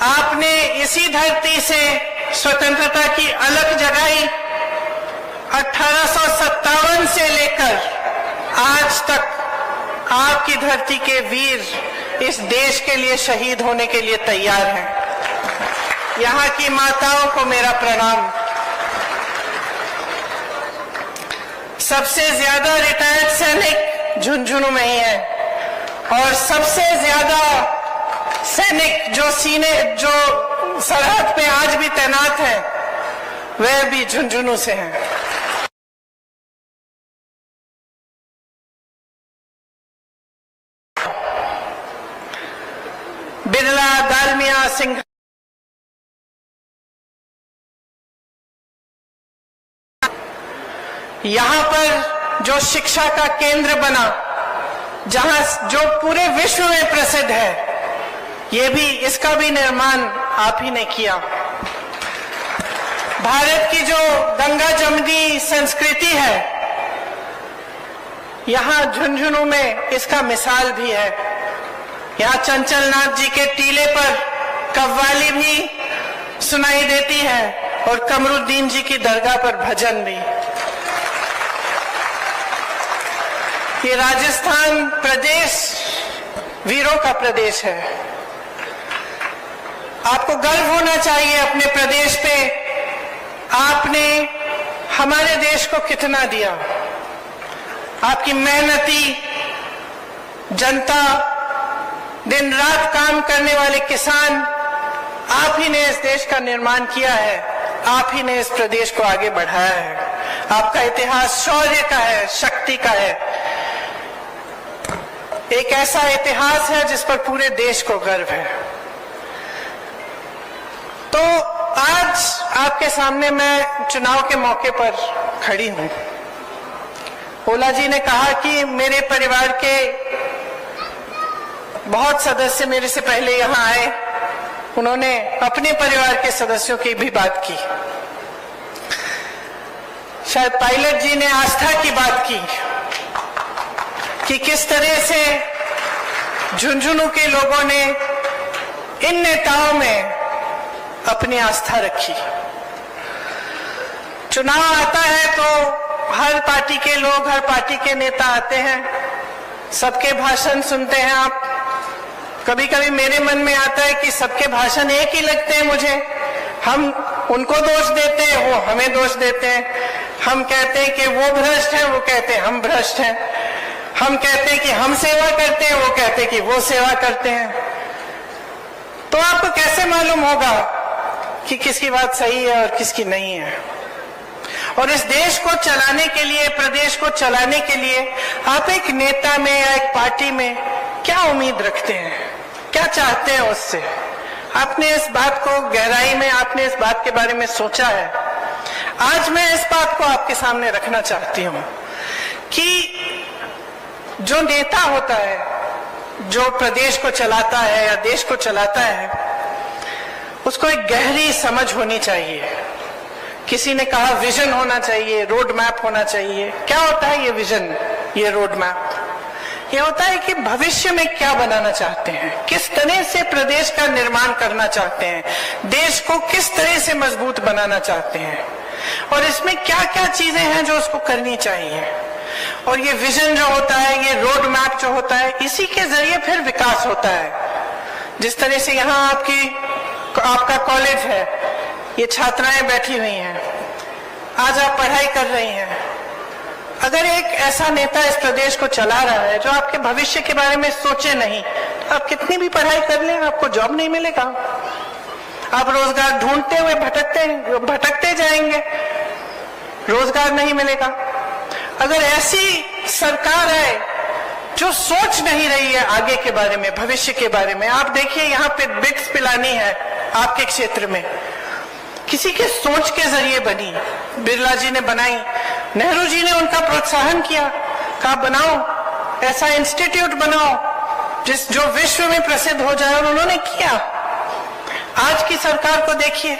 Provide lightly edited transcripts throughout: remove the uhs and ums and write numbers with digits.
आपने इसी धरती से स्वतंत्रता की अलग जगाई। 1857 से लेकर आज तक आपकी धरती के वीर इस देश के लिए शहीद होने के लिए तैयार हैं। यहाँ की माताओं को मेरा प्रणाम। सबसे ज्यादा रिटायर्ड सैनिक झुंझुनू में ही है और सबसे ज्यादा सैनिक जो सरहद पे आज भी तैनात हैं वह भी झुंझुनू से हैं। बिरला, दालमिया, सिंह, यहां पर जो शिक्षा का केंद्र बना, जहां जो पूरे विश्व में प्रसिद्ध है, ये भी इसका भी निर्माण आप ही ने किया। भारत की जो गंगा जमुनी संस्कृति है, यहाँ झुंझुनू में इसका मिसाल भी है। यहाँ चंचल नाथ जी के टीले पर कव्वाली भी सुनाई देती है और कमरुद्दीन जी की दरगाह पर भजन भी। ये राजस्थान प्रदेश वीरों का प्रदेश है। आपको गर्व होना चाहिए अपने प्रदेश पे। आपने हमारे देश को कितना दिया। आपकी मेहनती जनता, दिन रात काम करने वाले किसान, आप ही ने इस देश का निर्माण किया है। आप ही ने इस प्रदेश को आगे बढ़ाया है। आपका इतिहास शौर्य का है, शक्ति का है। एक ऐसा इतिहास है जिस पर पूरे देश को गर्व है। तो आज आपके सामने मैं चुनाव के मौके पर खड़ी हूं। ओला जी ने कहा कि मेरे परिवार के बहुत सदस्य मेरे से पहले यहां आए, उन्होंने अपने परिवार के सदस्यों की भी बात की। शायद पायलट जी ने आस्था की बात की कि किस तरह से झुंझुनू के लोगों ने इन नेताओं में अपनी आस्था रखी। चुनाव आता है तो हर पार्टी के लोग, हर पार्टी के नेता आते हैं, सबके भाषण सुनते हैं आप। कभी कभी मेरे मन में आता है कि सबके भाषण एक ही लगते हैं मुझे। हम उनको दोष देते हैं, वो हमें दोष देते हैं। हम कहते हैं कि वो भ्रष्ट हैं, वो कहते हैं हम भ्रष्ट हैं। हम कहते हैं कि हम सेवा करते हैं, वो कहते हैं कि वो सेवा करते हैं। तो आपको कैसे मालूम होगा कि किसकी बात सही है और किसकी नहीं है? और इस देश को चलाने के लिए, प्रदेश को चलाने के लिए आप एक नेता में या एक पार्टी में क्या उम्मीद रखते हैं, क्या चाहते हैं उससे? आपने इस बात को गहराई में, आपने इस बात के बारे में सोचा है? आज मैं इस बात को आपके सामने रखना चाहती हूं कि जो नेता होता है, जो प्रदेश को चलाता है या देश को चलाता है, उसको एक गहरी समझ होनी चाहिए। किसी ने कहा विजन होना चाहिए, रोड मैप होना चाहिए। क्या होता है ये विजन, ये रोड मैप? ये होता है कि भविष्य में क्या बनाना चाहते हैं, किस तरह से प्रदेश का निर्माण करना चाहते हैं, देश को किस तरह से मजबूत बनाना चाहते हैं, और इसमें क्या क्या चीजें हैं जो उसको करनी चाहिए। और ये विजन जो होता है, ये रोड मैप जो होता है, इसी के जरिए फिर विकास होता है। जिस तरह से यहाँ आपका कॉलेज है, ये छात्राएं बैठी हुई हैं, आज आप पढ़ाई कर रही हैं। अगर एक ऐसा नेता इस प्रदेश को चला रहा है जो आपके भविष्य के बारे में सोचे नहीं, तो आप कितनी भी पढ़ाई कर लें, आपको जॉब नहीं मिलेगा। आप रोजगार ढूंढते हुए भटकते जाएंगे, रोजगार नहीं मिलेगा। अगर ऐसी सरकार है जो सोच नहीं रही है आगे के बारे में, भविष्य के बारे में, आप देखिए यहाँ पे बिट्स पिलानी है आपके क्षेत्र में, किसी के सोच के जरिए बनी। बिरला जी ने बनाई, नेहरू जी ने उनका प्रोत्साहन किया, कहा बनाओ, ऐसा इंस्टीट्यूट बनाओ जो विश्व में प्रसिद्ध हो जाए, और उन्होंने किया। आज की सरकार को देखिए,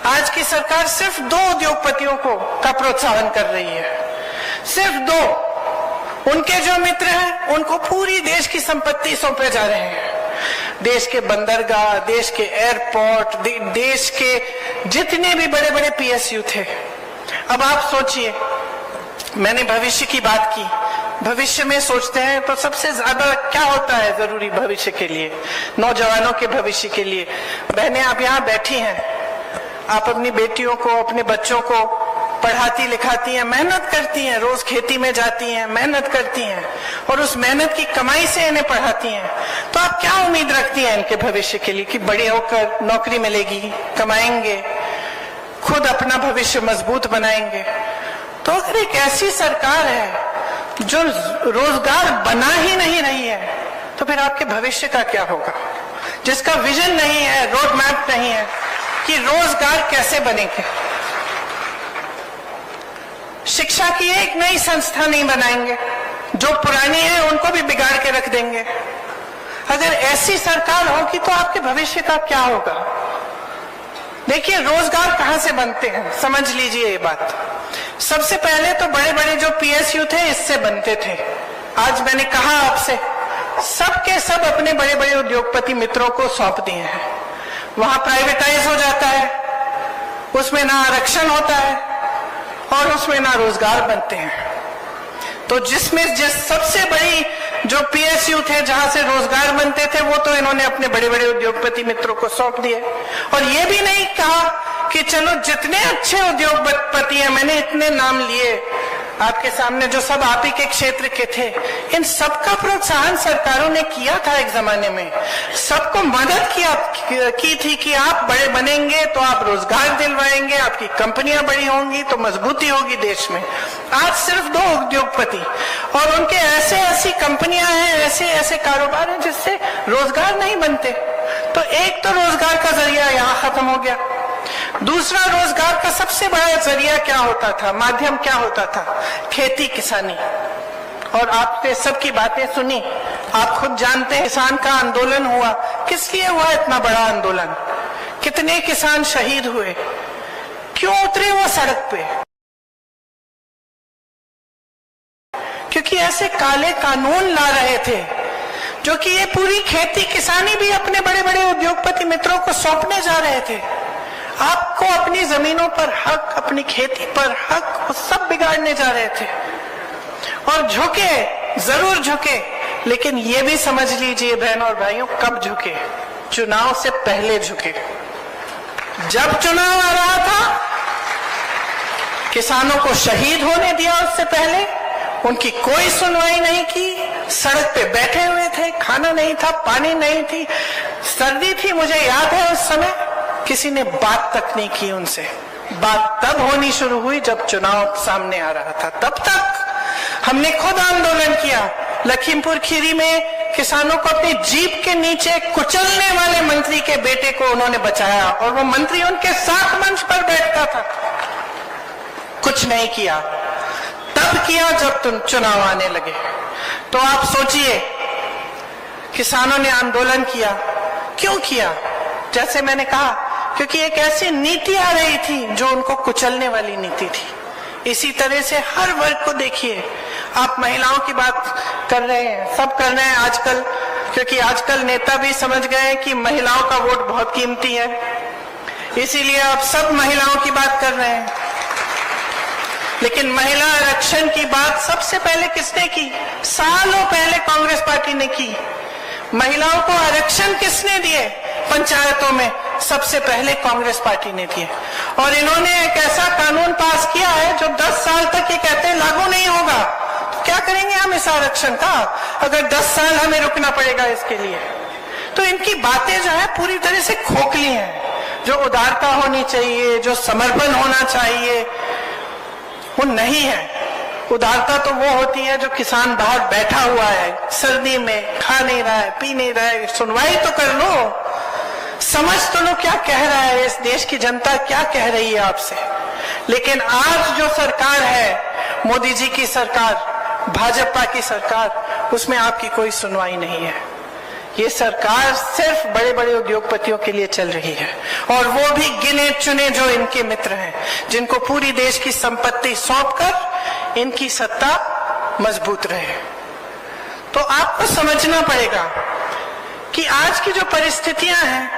आज की सरकार सिर्फ 2 उद्योगपतियों का प्रोत्साहन कर रही है, सिर्फ 2। उनके जो मित्र हैं उनको पूरी देश की संपत्ति सौंपे जा रहे हैं। देश के बंदरगाह, देश के एयरपोर्ट, देश के जितने भी बड़े बड़े पीएसयू थे। अब आप सोचिए, मैंने भविष्य की बात की, भविष्य में सोचते हैं तो सबसे ज्यादा क्या होता है जरूरी भविष्य के लिए, नौजवानों के भविष्य के लिए। बहनें आप यहाँ बैठी हैं, आप अपनी बेटियों को, अपने बच्चों को पढ़ाती लिखाती हैं, मेहनत करती हैं, रोज खेती में जाती हैं, मेहनत करती हैं और उस मेहनत की कमाई से इन्हें पढ़ाती हैं। तो आप क्या उम्मीद रखती हैं इनके भविष्य के लिए कि बड़े होकर नौकरी मिलेगी, कमाएंगे, खुद अपना भविष्य मजबूत बनाएंगे? तो अगर एक ऐसी सरकार है जो रोजगार बना ही नहीं रही है, तो फिर आपके भविष्य का क्या होगा? जिसका विजन नहीं है, रोड मैप नहीं है कि रोजगार कैसे बनेंगे। शिक्षा की एक नई संस्था नहीं बनाएंगे, जो पुरानी है उनको भी बिगाड़ के रख देंगे। अगर ऐसी सरकार होगी तो आपके भविष्य का क्या होगा? देखिए, रोजगार कहां से बनते हैं, समझ लीजिए ये बात। सबसे पहले तो बड़े बड़े जो पीएसयू थे इससे बनते थे। आज मैंने कहा आपसे, सब के सब अपने बड़े बड़े उद्योगपति मित्रों को सौंप दिए हैं। वहां प्राइवेटाइज हो जाता है, उसमें ना आरक्षण होता है और उसमें ना रोजगार बनते हैं। तो जिस सबसे बड़ी जो पीएसयू थे जहां से रोजगार बनते थे, वो तो इन्होंने अपने बड़े बड़े उद्योगपति मित्रों को सौंप दिए। और ये भी नहीं कहा कि चलो जितने अच्छे उद्योगपति हैं, मैंने इतने नाम लिए आपके सामने जो सब आप ही के क्षेत्र के थे, इन सबका प्रोत्साहन सरकारों ने किया था एक जमाने में, सबको मदद की थी कि आप बड़े बनेंगे तो आप रोजगार दिलवाएंगे, आपकी कंपनियां बड़ी होंगी तो मजबूती होगी देश में। आज सिर्फ 2 उद्योगपति और उनके ऐसे कंपनियां हैं, ऐसे कारोबार हैं जिससे रोजगार नहीं बनते। तो एक तो रोजगार का जरिया यहाँ खत्म हो गया। दूसरा, रोजगार का सबसे बड़ा जरिया क्या होता था, माध्यम क्या होता था? खेती किसानी। और आपने सबकी बातें सुनी, आप खुद जानते हैं किसान का आंदोलन हुआ, किस लिए हुआ इतना बड़ा आंदोलन? कितने किसान शहीद हुए? क्यों उतरे वो सड़क पे? क्योंकि ऐसे काले कानून ला रहे थे जो कि ये पूरी खेती किसानी भी अपने बड़े बड़े उद्योगपति मित्रों को सौंपने जा रहे थे। आपको अपनी जमीनों पर हक, अपनी खेती पर हक, वो सब बिगाड़ने जा रहे थे। और झुके, जरूर झुके, लेकिन ये भी समझ लीजिए बहनों और भाइयों, कब झुके? चुनाव से पहले झुके। जब चुनाव आ रहा था, किसानों को शहीद होने दिया, उससे पहले उनकी कोई सुनवाई नहीं की, सड़क पे बैठे हुए थे, खाना नहीं था, पानी नहीं थी, सर्दी थी, मुझे याद है उस समय किसी ने बात तक नहीं की उनसे। बात तब होनी शुरू हुई जब चुनाव सामने आ रहा था। तब तक हमने खुद आंदोलन किया। लखीमपुर खीरी में किसानों को अपनी जीप के नीचे कुचलने वाले मंत्री के बेटे को उन्होंने बचाया और वो मंत्री उनके साथ मंच पर बैठता था। कुछ नहीं किया, तब किया जब तुम चुनाव आने लगे। तो आप सोचिए, किसानों ने आंदोलन किया, क्यों किया? जैसे मैंने कहा, क्योंकि एक ऐसी नीति आ रही थी जो उनको कुचलने वाली नीति थी। इसी तरह से हर वर्ग को देखिए, आप महिलाओं की बात कर रहे हैं, सब कर रहे हैं आजकल, क्योंकि आजकल नेता भी समझ गए कि महिलाओं का वोट बहुत कीमती है, इसीलिए आप सब महिलाओं की बात कर रहे हैं। लेकिन महिला आरक्षण की बात सबसे पहले किसने की? सालों पहले कांग्रेस पार्टी ने की। महिलाओं को आरक्षण किसने दिए? पंचायतों में सबसे पहले कांग्रेस पार्टी ने दिए। और इन्होंने एक ऐसा कानून पास किया है जो 10 साल तक ये कहते हैं लागू नहीं होगा। तो क्या करेंगे हम इस आरक्षण का, अगर 10 साल हमें रुकना पड़ेगा इसके लिए? तो इनकी बातें जो है पूरी तरह से खोखली हैं। जो उदारता होनी चाहिए, जो समर्पण होना चाहिए, वो नहीं है। उदारता तो वो होती है जो किसान बाहर बैठा हुआ है, सर्दी में खा नहीं रहा है, पी नहीं रहा है, सुनवाई तो कर लो, समझ तो लो क्या कह रहा है इस देश की जनता, क्या कह रही है आपसे। लेकिन आज जो सरकार है, मोदी जी की सरकार, भाजपा की सरकार, उसमें आपकी कोई सुनवाई नहीं है। ये सरकार सिर्फ बड़े बड़े उद्योगपतियों के लिए चल रही है, और वो भी गिने चुने जो इनके मित्र हैं, जिनको पूरी देश की संपत्ति सौंपकर इनकी सत्ता मजबूत रहे। तो आपको समझना पड़ेगा कि आज की जो परिस्थितियां हैं